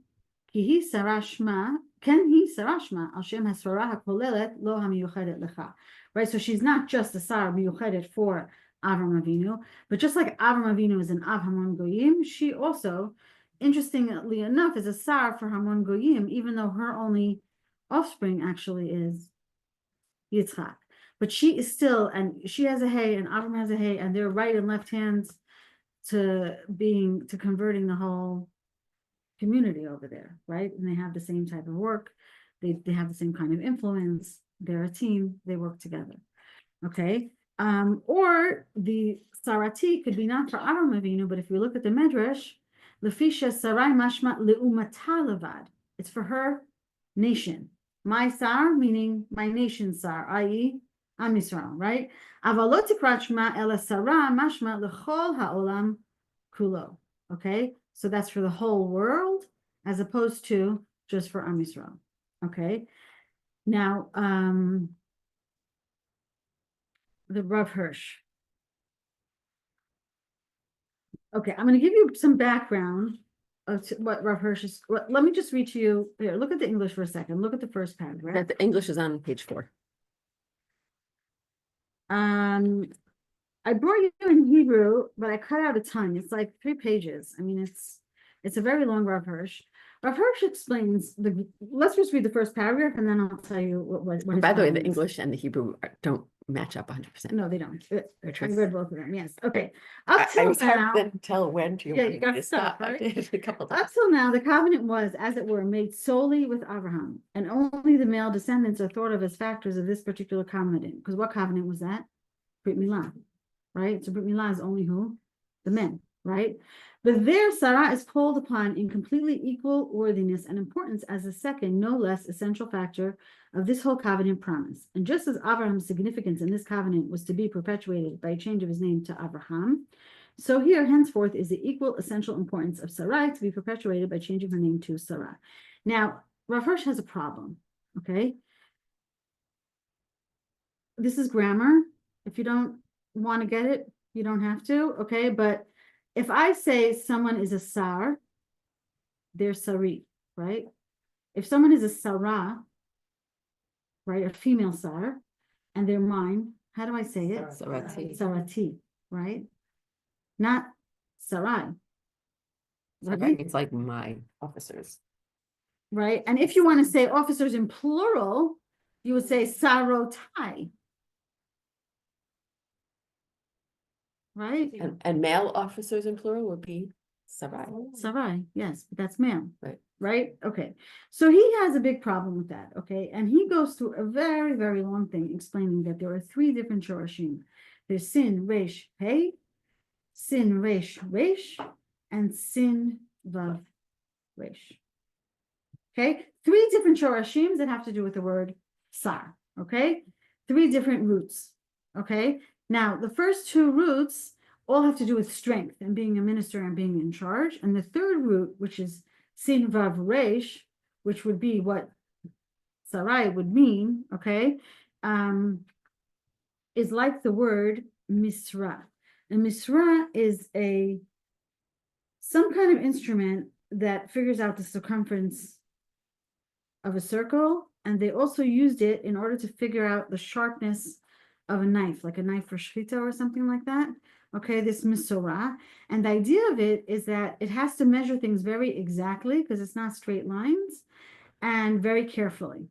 כי היא שרה שמה, כן היא שרה שמה, על שם השרה הכוללת לא המיוחדת לך. Right, so she's not just a sar מיוחדת for Avram Avinu, but just like Avram Avinu is an av hamon goyim, she also, interestingly enough, is a sar for hamon goyim, even though her only offspring actually is Yitzchak. But she is still, and she has a hay, and Avram has a hay, and they're right and left hands to converting the whole community over there, right? And they have the same type of work. They have the same kind of influence. They're a team. They work together. Okay. Or the Sarati could be not for Avram Avinu, but if you look at the Medrash, Lefisha Sarai Mashma Leumata Levad. It's for her nation. My Sar, meaning my nation Sar, i.e. Am Yisrael, right? Avalot tikrat shma ela Sarah mashma lechol ha'olam kulo. Okay, so that's for the whole world as opposed to just for Am Yisrael. Okay, now the Rav Hirsch. Okay, I'm going to give you some background of what Rav Hirsch is. Let me just read to you here. Look at the English for a second. Look at the first paragraph. That the English is on page 4. I brought you in Hebrew, but I cut out a ton. It's like 3 pages. I mean, it's a very long Rav Hirsch. Rav Hirsch explains let's just read the first paragraph and then I'll tell you what his By the way, the problem is. English and the Hebrew don't match up 100%. No, they don't. I Which read both of them. Yes. Okay. I Up till was hard now, to tell when to Yeah, you got to stuck, stop. I right? did a couple up times. till now, the covenant was, as it were, made solely with Abraham, and only the male descendants are thought of as factors of this particular covenant. Because what covenant was that? Brit Milah, right? So Brit Milah is only who? The men, right? But there, Sarah is called upon in completely equal worthiness and importance as a second, no less essential factor of this whole covenant promise. And just as Abraham's significance in this covenant was to be perpetuated by a change of his name to Abraham, so here, henceforth, is the equal essential importance of Sarai to be perpetuated by changing her name to Sarah. Now, Rav Hirsch has a problem, okay? This is grammar. If you don't want to get it, you don't have to, okay? But if I say someone is a Sar, they're Sari, right? If someone is a Sarah, right, a female Sar, and they're mine, how do I say it? Sarati. Sarati, right? Not Sarai. So that means like my officers. Right? And if you want to say officers in plural, you would say Sarotai. Right? And male officers in plural would be Sarai. Sarai, yes, but that's male. Right. Right? Okay. So he has a big problem with that. Okay. And he goes through a very, very long thing explaining that there are 3 different shorashim. There's sin, resh, hey, sin, resh, resh, and sin, vav, resh. Okay. 3 different shorashim that have to do with the word sar. Okay. 3 different roots. Okay. Now, the first 2 roots all have to do with strength and being a minister and being in charge. And the 3rd root, which is sin vav resh, which would be what Sarai would mean, okay, is like the word misra. And misra is some kind of instrument that figures out the circumference of a circle and they also used it in order to figure out the sharpness of a knife, like a knife for shchita or something like that. Okay, this Mesorah. And the idea of it is that it has to measure things very exactly because it's not straight lines and very carefully.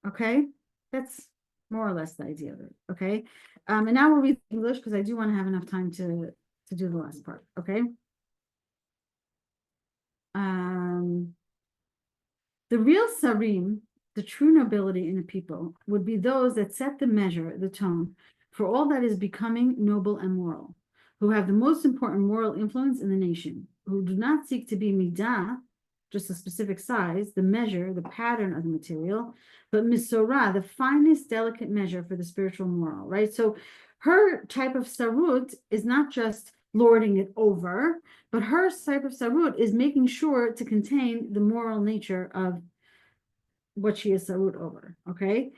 Okay, that's more or less the idea of it. Okay, and now we'll read English because I do want to have enough time to do the last part. Okay. The real sarim, the true nobility in a people, would be those that set the measure, the tone, for all that is becoming noble and moral, who have the most important moral influence in the nation, who do not seek to be midah, just a specific size, the measure, the pattern of the material, but misorah, the finest, delicate measure for the spiritual moral, right? So her type of sarut is not just lording it over, but her type of sarut is making sure to contain the moral nature of what she is sarut over. Okay.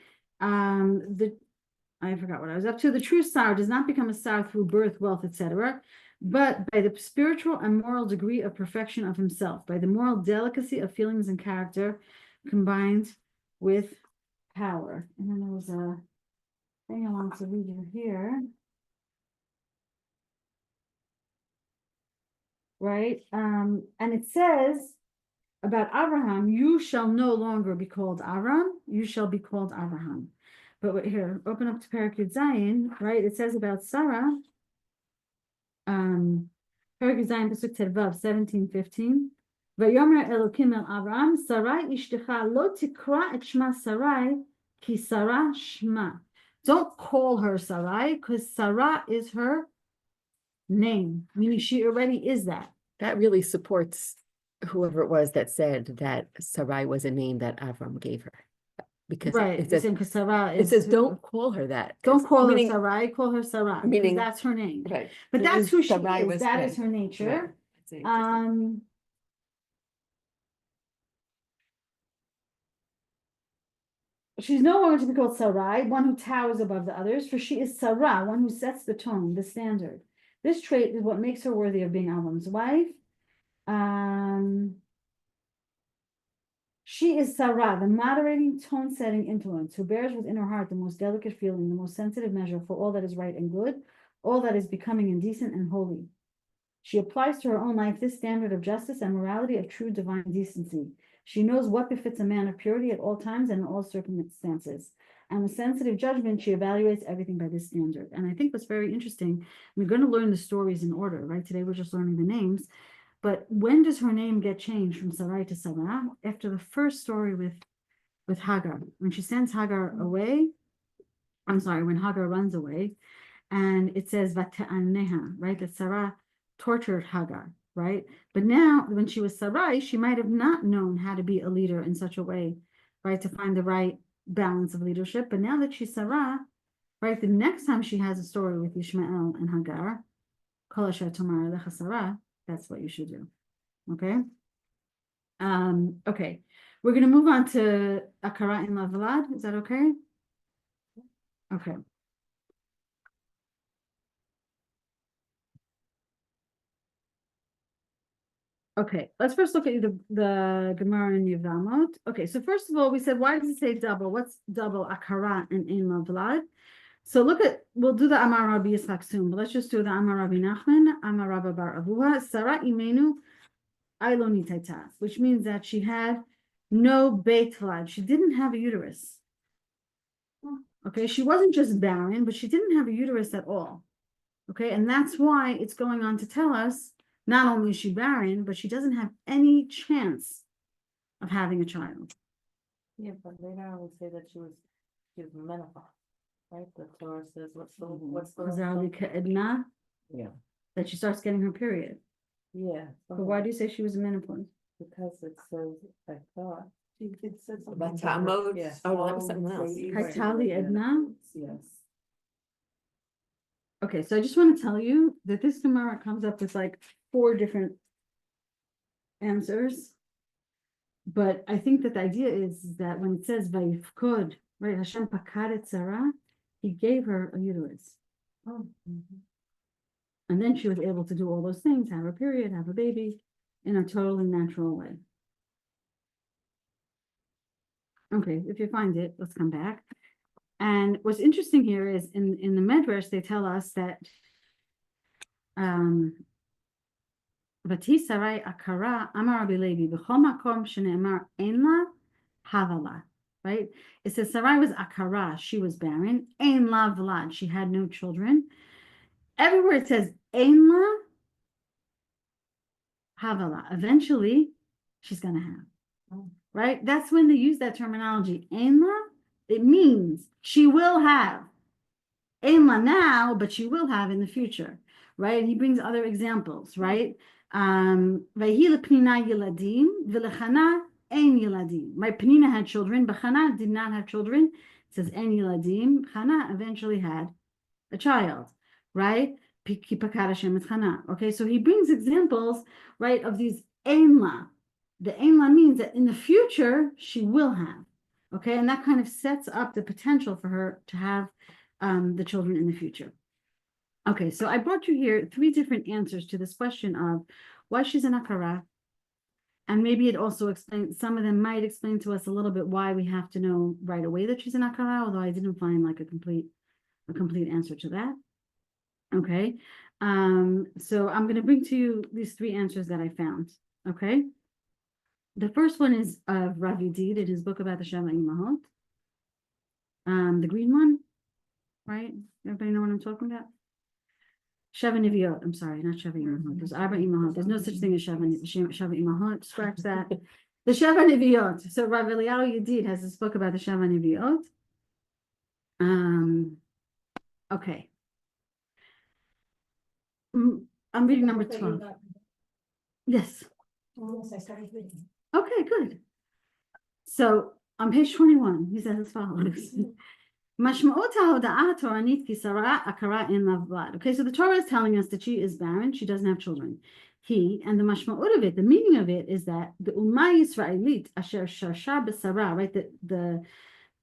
I forgot what I was up to. The true sar does not become a sar through birth, wealth, etc., but by the spiritual and moral degree of perfection of himself, by the moral delicacy of feelings and character combined with power. And then there was a thing I wanted to read you here. Right? And it says about Abraham, you shall no longer be called Avram, you shall be called Abraham. But here, open up to Perek Yud Zayin, right? It says about Sarah, Perek Yud Zayin, Pasuk Tervav, 17:15. Vayomer Elokim el Avram, Sarai ishtecha lo tikra et shma Sarai, ki Sarah shma. Don't call her Sarai, because Sarah is her name, meaning she already is that. That really supports whoever it was that said that Sarai was a name that Avram gave her. Because Right, it says, because Sarah it is says, don't call her that. don't call her meaning- Sarai, call her Sarah, because meaning- that's her name. Right. But Meaning that's who she Sarai is. was That right. is her nature. Right. It's interesting. She's no longer to be called Sarai, one who towers above the others, for she is Sarah, one who sets the tone, the standard. This trait is what makes her worthy of being Avram's wife. She is Sarah, the moderating, tone-setting influence, who bears within her heart the most delicate feeling, the most sensitive measure for all that is right and good, all that is becoming and decent and holy. She applies to her own life this standard of justice and morality of true divine decency. She knows what befits a man of purity at all times and in all circumstances. And with sensitive judgment, she evaluates everything by this standard. And I think what's very interesting, we're going to learn the stories in order, right? Today we're just learning the names. But when does her name get changed from Sarai to Sarah? After the first story with Hagar. When she sends Hagar away, I'm sorry, when Hagar runs away, and it says Vata'aneha, right? That Sarah tortured Hagar, right? But now, when she was Sarai, she might have not known how to be a leader in such a way, right? To find the right balance of leadership. But now that she's Sarah, right? The next time she has a story with Ishmael and Hagar, Kol asher tomar lecha Sarah, that's what you should do. Okay. Okay. We're going to move on to Akara and Lavlad. Is that okay? Okay. Okay, let's first look at the Gemara in Yevamot. Okay, so first of all, we said, why does it say double? What's double? Akara and Ein Lavlad. So look at, we'll do the Amar Rabbi Yitzchak soon, but let's just do the Amar Rabbi Nachman, Amar Rabba Bar Avuha, Sarah Imenu Ailoni Taita, which means that she had no Beit Vlad. She didn't have a uterus. Okay, she wasn't just barren, but she didn't have a uterus at all. Okay, and that's why it's going on to tell us not only is she barren, but she doesn't have any chance of having a child. Yeah, but later I would say that she was menopause, right? The Torah says, what's the? Adina, Yeah. that she starts getting her period. Yeah. But why do you say she was a menopause? Because it says, I thought. It said something. About Talmud? Yes. Oh, that was something else. Haitali Edna? Yes. Okay, so I just want to tell you that this Gemara comes up with like 4 different answers. But I think that the idea is that when it says Vayifkod, right, Hashem pakaret Sarah, he gave her a uterus. Oh. And then she was able to do all those things, have a period, have a baby, in a totally natural way. Okay, if you find it, let's come back. And what's interesting here is in the Medrash, they tell us that Vati Sarai Akara Amar Rabbi Levi B'chol Makom Shene'emar Ein La Havala. Right? It says Sarai was Akara, she was barren. Ein La Vlad, she had no children. Everywhere it says Ein La Havala. Eventually, she's gonna have. Right? That's when they use that terminology. Ein La, it means she will have. Ein La now, but she will have in the future. Right? And he brings other examples, right? Vayhi lePnina Yiladim, v'lechana ein Yiladim. Right? Penina had children, but Chana did not have children. It says ein Yiladim. Chana eventually had a child, right? Okay, so he brings examples, right, of these ein La. The ein La means that in the future she will have, okay, and that kind of sets up the potential for her to have the children in the future. Okay, so I brought you here 3 different answers to this question of why she's an akara, and maybe it also explains, some of them might explain to us a little bit why we have to know right away that she's an akara, although I didn't find like a complete answer to that. Okay, so I'm going to bring to you these 3 answers that I found. Okay, the first one is of Rav Yedid in his book about the Sheva Imahot, the green one, right? Everybody know what I'm talking about? Sheva Neviot, I'm sorry, not Sheva Imahot. There's Arba Imahot. There's no such thing as Sheva Imahot. Scratch that. The Sheva Neviot. So Rav Eliyahu Yedid has this book about the Sheva Neviot. Okay. I'm reading number 12. Yes. Yes, I started reading. Okay, good. So on page 21, he says as follows. Mashma'ot ha'hoda'ah Toranit ki Sarah akara in lavlad. Okay, so the Torah is telling us that she is barren, she doesn't have children. And the mashma'ot of it, the meaning of it is that the Ummah Yisraelit asher sharsha b'Sarah, right,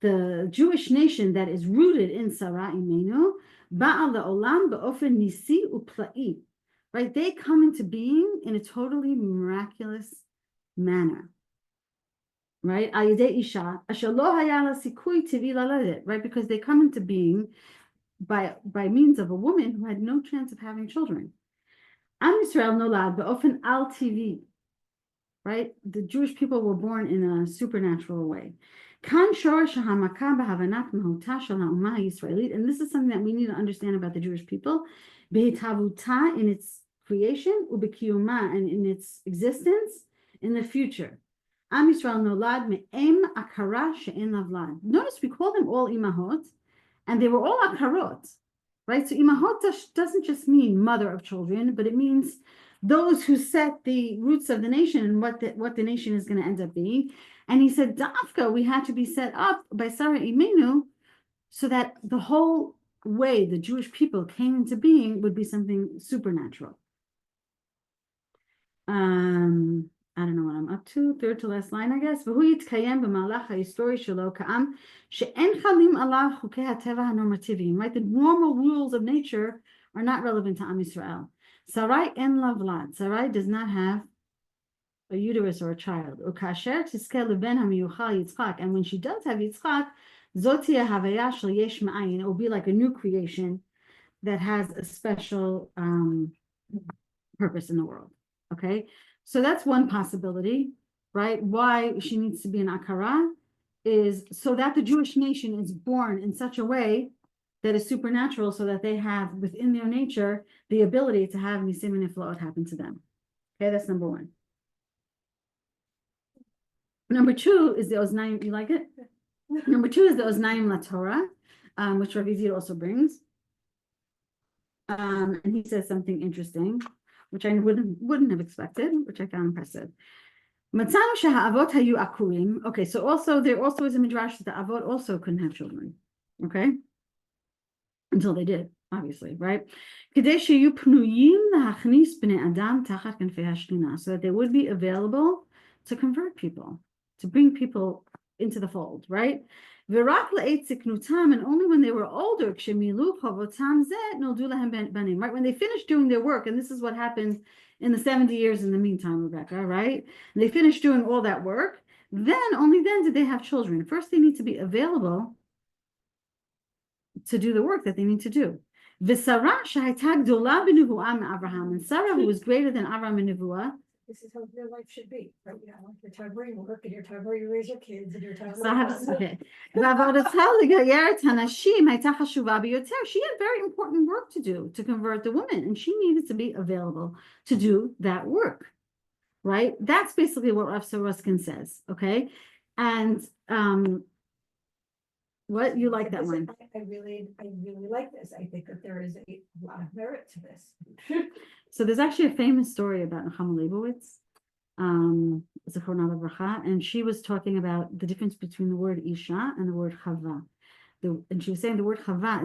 the Jewish nation that is rooted in Sarah Imenu, ba'al la'olam ba'ofen nisi u'pla'i, right, they come into being in a totally miraculous manner. Right, right, because they come into being by means of a woman who had no chance of having children. Am Yisrael nolad ba'ofen al TV, right? The Jewish people were born in a supernatural way. And this is something that we need to understand about the Jewish people. In its creation, and in its existence in the future. Am Yisrael nolad me'em akara she'en lavlad. Notice we call them all imahot, and they were all akarot, right? So imahot doesn't just mean mother of children, but it means those who set the roots of the nation and what the nation is going to end up being. And he said, Dafka, we had to be set up by Sarah Imenu, so that the whole way the Jewish people came into being would be something supernatural. I don't know what I'm up to. 3rd to last line, I guess. Right? The normal rules of nature are not relevant to Am Yisrael. Sarai en lavlad. Sarai does not have a uterus or a child. And when she does have Yitzchak, it will be like a new creation that has a special purpose in the world. Okay, so that's one possibility, right? Why she needs to be an akara is so that the Jewish nation is born in such a way that is supernatural, so that they have within their nature the ability to have nisim and niflaot happen to them. Okay, that's number 1. Number 2 is the Oznaim. You like it? Number 2 is the Oznaim LaTorah, which Rav Yedid also brings. And he says something interesting, which I wouldn't have expected, which I found impressive. Okay, so also there also is a midrash that the avot also couldn't have children. Okay, until they did, obviously, right? So that they would be available to convert people, to bring people into the fold, right? And only when they were older, right? When they finished doing their work, and this is what happened in the 70 years in the meantime, Rebecca, right? And they finished doing all that work. then, only then did they have children. First, they need to be available to do the work that they need to do. V'Sarah shehayta gdola b'nevuah me'Avraham, and Sarah, who was greater than Avraham in nevuah. This is how your life should be, right? You know, like your time where you work and your time where you raise your kids and your time. Okay. ועבודתה לגייר את הנשים הייתה חשובה ביותר. She had very important work to do to convert the women, and she needed to be available to do that work, right? That's basically what Rav Soroskin says, okay? And what you like that This- one? I really like this. I think that there is a lot of merit to this. So there's actually a famous story about Nechama Leibowitz, Zichronah Livracha, and she was talking about the difference between the word Isha and the word Chava. And she was saying the word Chava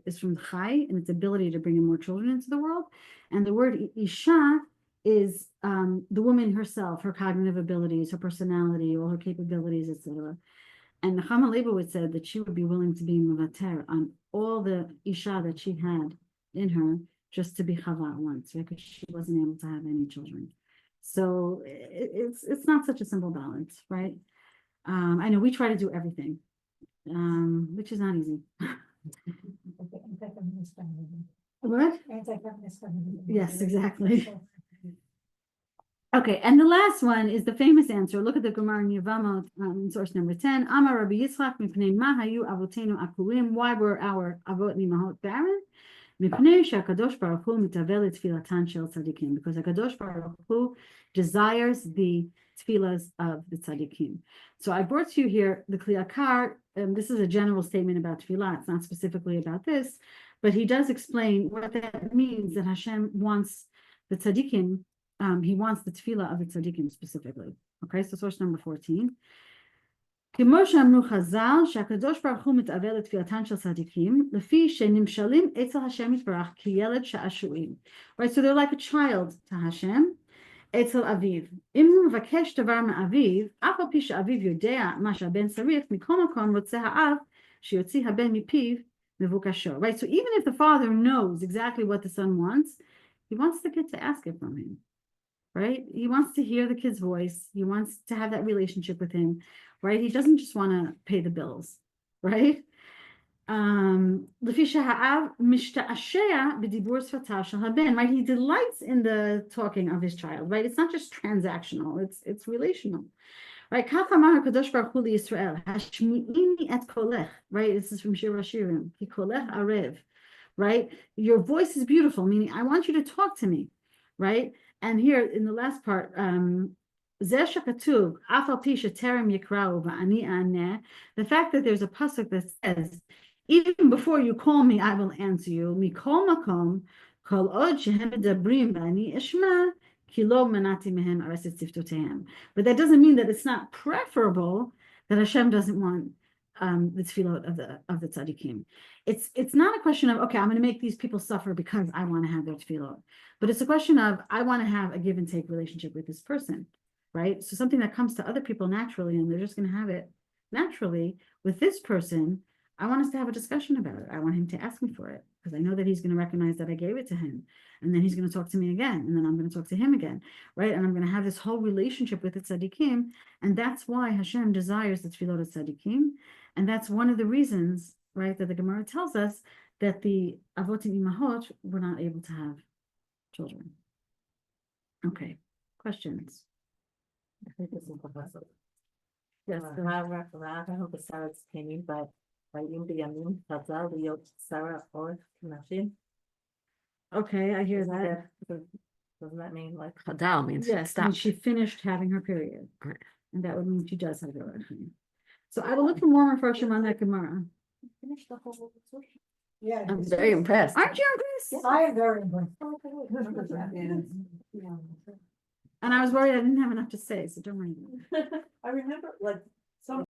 is from Chai and its ability to bring in more children into the world, and the word Isha is the woman herself, her cognitive abilities, her personality, all her capabilities, etc. And Nechama Leibowitz said that she would be willing to be mevater on all the Isha that she had in her just to be Chava once, right? Because she wasn't able to have any children. So it's not such a simple balance, right? I know we try to do everything, which is not easy. Anti-feminist feminism. What? Anti-feminist feminism. Yes, exactly. Okay, and the last one is the famous answer. Look at the Gemara in Yevamot, source number 10. Amar Rabbi Yitzchak mipnei ma hayu avotenu akurim. Why were our avot and imahot barren? Mipnei she'akadosh baruch hu mitavel tefilatan shel tzadikim. Because HaKadosh Baruch Hu desires the tefillas of the tzadikim. So I brought to you here the Kli Yakar. This is a general statement about tefillah. It's not specifically about this, but he does explain what that means, that Hashem wants the tzadikim. He wants the tefillah of the tzaddikim specifically. Okay, so source number 14. כמו שאמרו חז"ל, שהקדוש ברוך הוא מתאבל לתפילתן של צדיקים, לפי שנמשלים אצל השם יתברך כילד שעשועים. Right, so they're like a child to Hashem, אצל אביו. אם הוא מבקש דבר מאביו, אף על פי שאביו יודע מה שהבן צריך, מכל מקום רוצה האב שיוציא הבן מפיו מבוקשו. Right, so even if the father knows exactly what the son wants, he wants the kid to ask it from him. Right? He wants to hear the kid's voice. He wants to have that relationship with him, right? He doesn't just want to pay the bills, right? Right? He delights in the talking of his child, right? It's not just transactional, it's relational. Right? Right? This is from Shir Hashirim. Right? Your voice is beautiful, meaning I want you to talk to me, right? And here in the last part, the fact that there's a pasuk that says, even before you call me, I will answer you. But that doesn't mean that it's not preferable that Hashem doesn't want the tefillot of the tzaddikim. It's not a question of, okay, I'm going to make these people suffer because I want to have their tefillot, but it's a question of, I want to have a give and take relationship with this person, right? So something that comes to other people naturally, and they're just going to have it naturally. With this person, I want us to have a discussion about it. I want him to ask me for it because I know that he's going to recognize that I gave it to him, and then he's going to talk to me again, and then I'm going to talk to him again, right? And I'm going to have this whole relationship with the tzaddikim, and that's why Hashem desires the tefillot of tzaddikim, and that's one of the reasons, right, that the Gemara tells us that the avot and imahot were not able to have children. Okay, questions? I think this is Professor. Yes, go ahead. but בימים חז"ל להיות שרה או נשים. Okay, I hear that. Doesn't that mean like? Chadal means Yes, stop. and she finished having her period. Right. And that would mean she does have her time. So I will look for more information on that Gemara. Finish the whole. Yeah. I'm very impressed. Aren't you impressed? I am very impressed. And I was worried I didn't have enough to say, so don't worry. I remember, like,